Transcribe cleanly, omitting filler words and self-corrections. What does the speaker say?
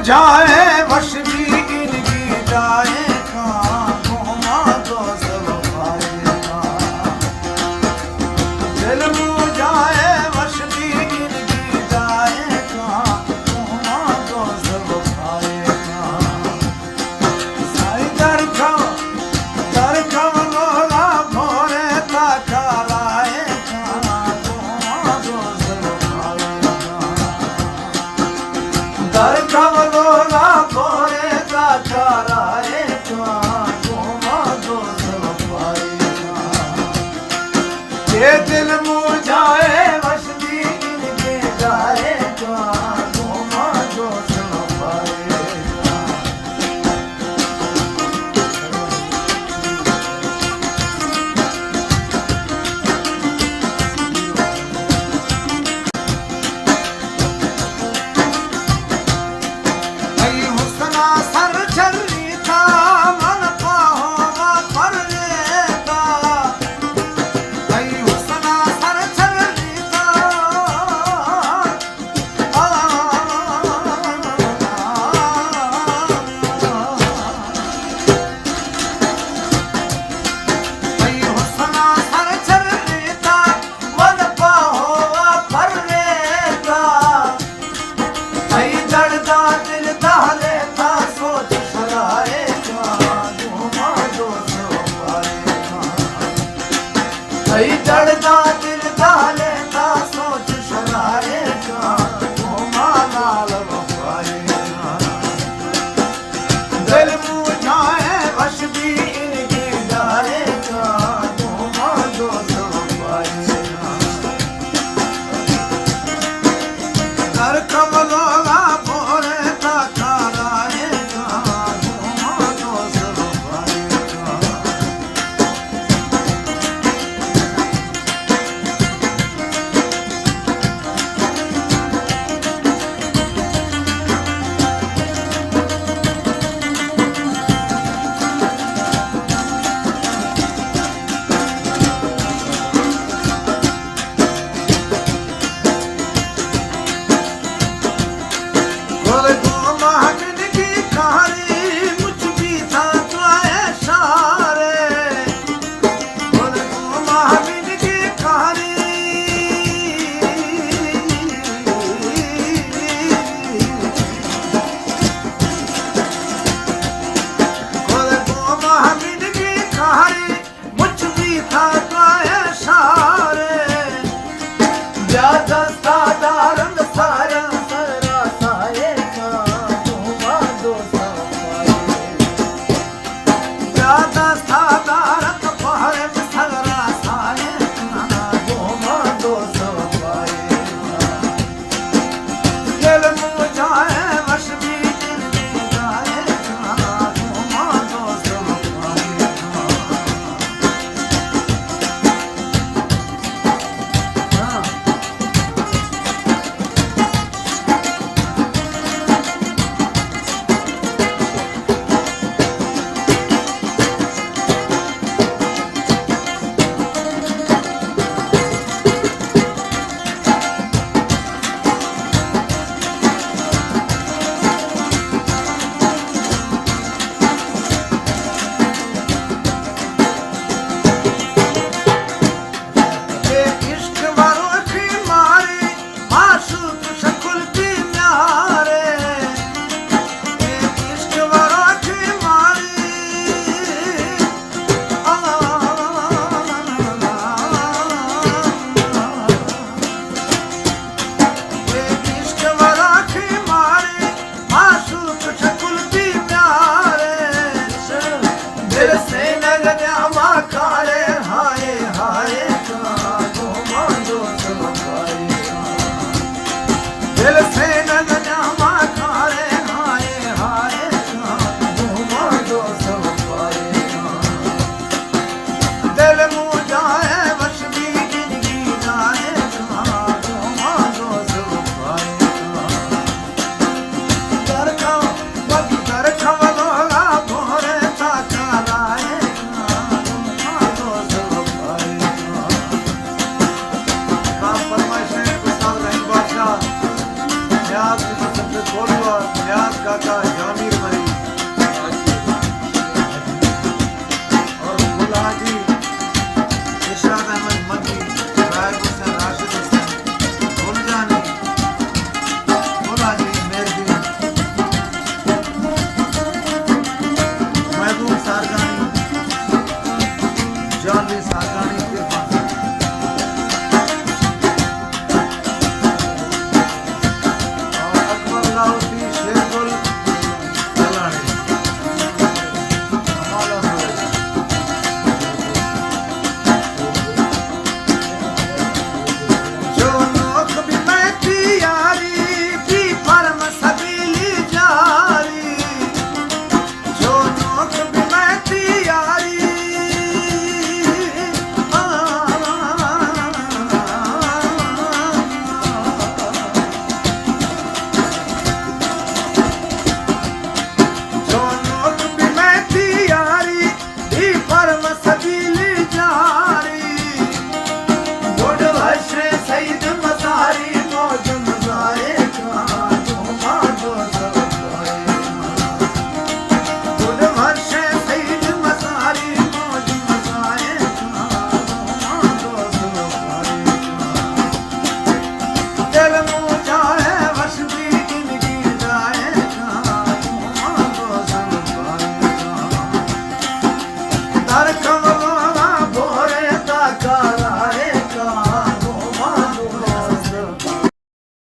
जाए वश भी इनकी जाए कहाँ घूमा तो सब पाएगा दिल मुँह जाए वश भी इनकी जाए कहाँ घूमा तो सब पाएगा साई दर खम लोला भोरे ताका लाए कहाँ घूमा तो सब पाएगा दर खम लोला भोरे ताका लाए कहाँ घूमा तो सब पाएगा ये दिल मुँह जाए वश भी इनके जाए कहाँ घूमा तो सब पाएगा ऐ हुस्ना सर चली था मन पाहोगा पर लेता ऐ हुस्ना सर चली था ऐ हुस्ना सर चली था मन पाहोगा पर लेता ऐ दर्दा दिल दाले था सोच सराए कहाँ घूमा जो सो पाएगा ऐ दर्दा दिल दाले था सोच सराए कहाँ घूमा लाल पाएगा दिल मुँह जाए वश भी इनकी जाए कहाँ घूमा जो सो पाएगा दर कमलोला भोरे ताका लाए कहाँ घूमा तो सब पाएगा बोले गो महाजन की कहानी मुझ भी था तो सारे बोले गो महाजन की कहानी बोले गो महाजन की कहानी मुझ भी था तो सारे ज्यादा सादा रंग सारा सरा साए कहाँ घूमा दो सब पाएगा ज्यादा सादा रंग पहरे में सगरा साए कहाँ घूमा दो सब पाएगा दिल मुँह जाए वश भी इनकी जाए कहाँ घूमा दो सब पाएगा ये इश्क वालों की मारी मासूम शकुल की न्यारे ये इश्क वालों की मारी ये इश्क वालों की मारी मासूम शकुल की न्यारे दिल से लगने माकारे हाय हाय कहाँ घूमा दो सब पाएगा दिल से लगने माकारे हाय हाय कहाँ घूमा दो सब पाएगा दिल मुँह जाए वश भी इनकी जाए कहाँ घूमा दो सब पाएगा दर खम लोला भोरे ताका लाए कहाँ घूमा दो सब पाएगा काम फरमाइश है उस्ताद रहीम बादशाह न्याज की सबसे थोड़ी और न्याज काका